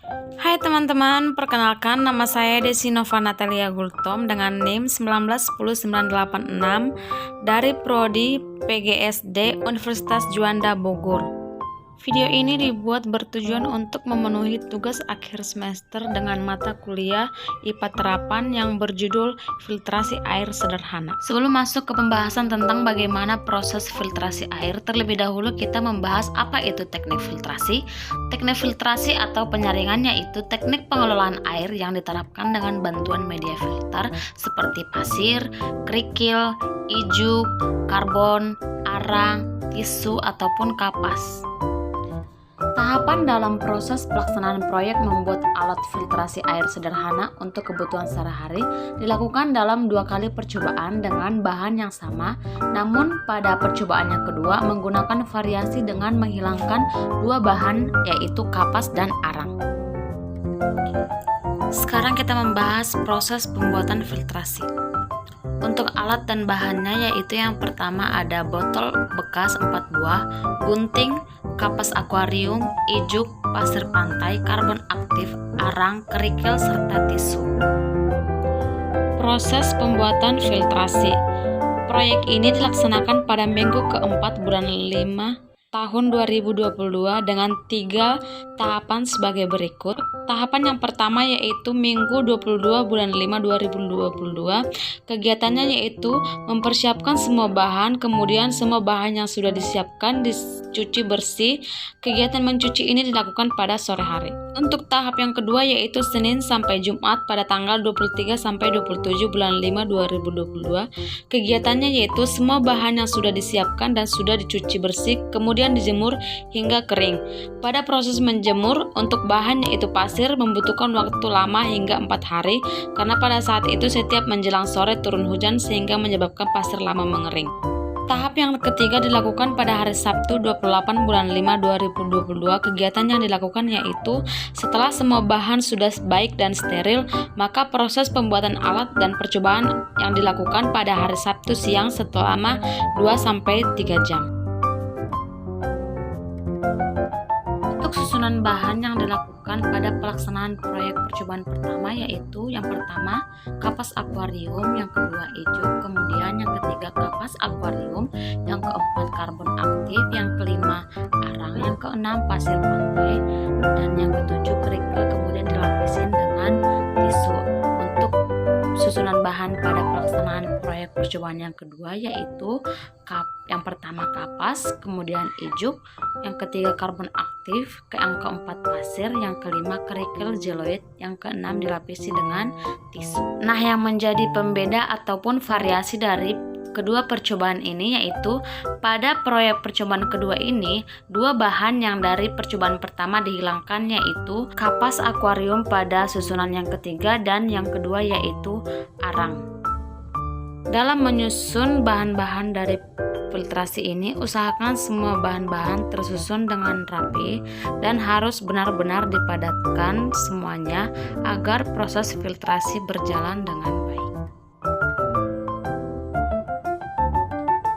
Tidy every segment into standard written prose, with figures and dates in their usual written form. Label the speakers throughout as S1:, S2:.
S1: Hai teman-teman, perkenalkan nama saya Desi Nova Natalia Gultom dengan NIM 1910986 dari Prodi PGSD Universitas Juanda Bogor. Video ini dibuat bertujuan untuk memenuhi tugas akhir semester dengan mata kuliah IPA Terapan yang berjudul Filtrasi Air Sederhana. Sebelum masuk ke pembahasan tentang bagaimana proses filtrasi air, terlebih dahulu kita membahas apa itu teknik filtrasi. Teknik filtrasi atau penyaringannya itu teknik pengelolaan air yang diterapkan dengan bantuan media filter seperti pasir, kerikil, ijuk, karbon, arang, tisu, ataupun kapas. Tahapan dalam proses pelaksanaan proyek membuat alat filtrasi air sederhana untuk kebutuhan sehari-hari dilakukan dalam 2 kali percobaan dengan bahan yang sama, namun pada percobaan yang kedua menggunakan variasi dengan menghilangkan 2 bahan, yaitu kapas dan arang. Sekarang kita membahas proses pembuatan filtrasi. Untuk alat dan bahannya yaitu yang pertama ada botol bekas 4 buah, gunting, kapas akuarium, ijuk, pasir pantai, karbon aktif, arang, kerikil, serta tisu. Proses pembuatan filtrasi. Proyek ini dilaksanakan pada minggu keempat bulan 5 tahun 2022 dengan 3 tahapan sebagai berikut. Tahapan yang pertama yaitu minggu 22 bulan 5 2022. Kegiatannya yaitu mempersiapkan semua bahan, kemudian semua bahan yang sudah disiapkan dicuci bersih. Kegiatan mencuci ini dilakukan pada sore hari. Untuk tahap yang kedua yaitu Senin sampai Jumat pada tanggal 23 sampai 27 bulan 5 2022. Kegiatannya yaitu semua bahan yang sudah disiapkan dan sudah dicuci bersih kemudian dijemur hingga kering. Pada proses menjemur untuk bahan yaitu pasir membutuhkan waktu lama hingga 4 hari karena pada saat itu setiap menjelang sore turun hujan sehingga menyebabkan pasir lama mengering. Tahap yang ketiga dilakukan pada hari Sabtu 28 bulan 5 2022. Kegiatan yang dilakukan yaitu setelah semua bahan sudah baik dan steril, maka proses pembuatan alat dan percobaan yang dilakukan pada hari Sabtu siang selama 2-3 jam. Untuk susunan bahan yang dilakukan pada pelaksanaan proyek percobaan pertama yaitu yang pertama kapas akuarium, yang kedua ijuk, kemudian yang ketiga kapas akuarium, yang keempat karbon aktif, yang kelima arang, yang keenam pasir pantai, dan yang ketujuh kerikil, kemudian dilapisin dengan tisu. Untuk susunan bahan pada pelaksanaan proyek percobaan yang kedua yaitu yang pertama kapas, kemudian ijuk, yang ketiga karbon aktif, yang keempat pasir, yang kelima kerikil jeloid, yang keenam dilapisi dengan tisu. Nah, yang menjadi pembeda ataupun variasi dari kedua percobaan ini yaitu pada proyek percobaan kedua ini 2 bahan yang dari percobaan pertama dihilangkan yaitu kapas akuarium pada susunan yang ketiga dan yang kedua yaitu arang. Dalam menyusun bahan-bahan dari filtrasi ini, usahakan semua bahan-bahan tersusun dengan rapi dan harus benar-benar dipadatkan semuanya agar proses filtrasi berjalan dengan baik.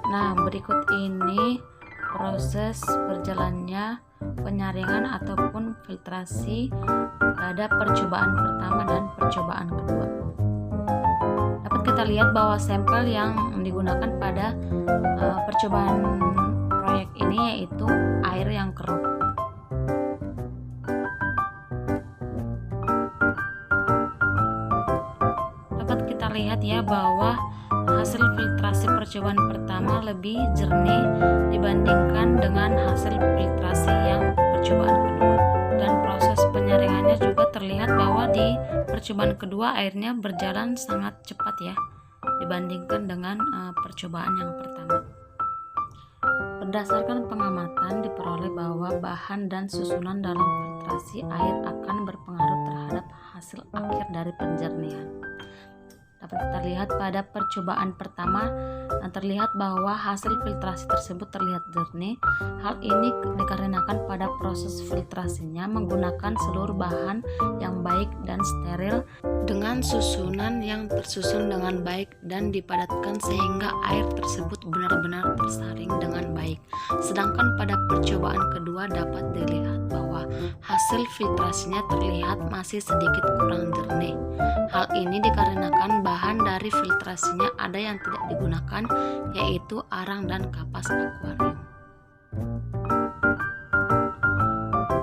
S1: Nah, berikut ini proses berjalannya penyaringan ataupun filtrasi pada percobaan pertama dan percobaan kedua. Dapat kita lihat bahwa sampel yang digunakan pada percobaan proyek ini yaitu air yang keruh. Dapat kita lihat ya bahwa hasil filtrasi percobaan pertama lebih jernih dibandingkan dengan hasil filtrasi yang percobaan kedua. Dan proses penyaringannya juga terlihat bahwa di percobaan kedua airnya berjalan sangat cepat ya dibandingkan dengan percobaan yang pertama. Berdasarkan pengamatan diperoleh bahwa bahan dan susunan dalam filtrasi air akan berpengaruh terhadap hasil akhir dari penjernihan. dapat kita lihat pada percobaan pertama terlihat bahwa hasil filtrasi tersebut terlihat jernih. Hal ini dikarenakan pada proses filtrasinya menggunakan seluruh bahan yang baik dan steril dengan susunan yang tersusun dengan baik dan dipadatkan sehingga air tersebut benar-benar tersaring dengan baik. Sedangkan pada percobaan kedua dapat dilihat bahwa hasil filtrasinya terlihat masih sedikit kurang jernih. Hal ini dikarenakan bahan dari filtrasinya ada yang tidak digunakan, yaitu arang dan kapas akuarium.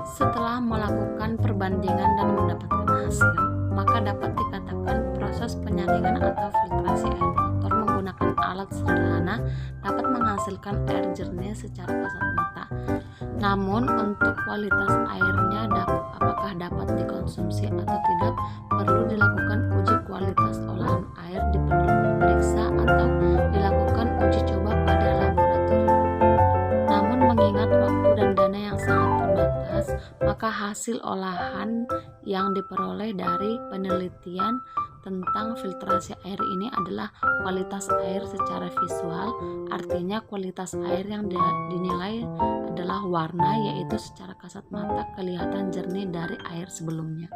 S1: Setelah melakukan perbandingan dan mendapatkan hasil, maka dapat dikatakan proses penyaringan atau filtrasi air kotor menggunakan alat sederhana dapat menghasilkan air jernih secara kasat mata. Namun untuk kualitas airnya apakah dapat dikonsumsi atau tidak, perlu dilakukan uji kualitas olahan air, diperiksa atau dilakukan uji coba pada laboratorium. Namun mengingat waktu dan dana yang sangat terbatas, maka hasil olahan yang diperoleh dari penelitian tentang filtrasi air ini adalah kualitas air secara visual, artinya kualitas air yang dinilai adalah warna, yaitu secara kasat mata kelihatan jernih dari air sebelumnya.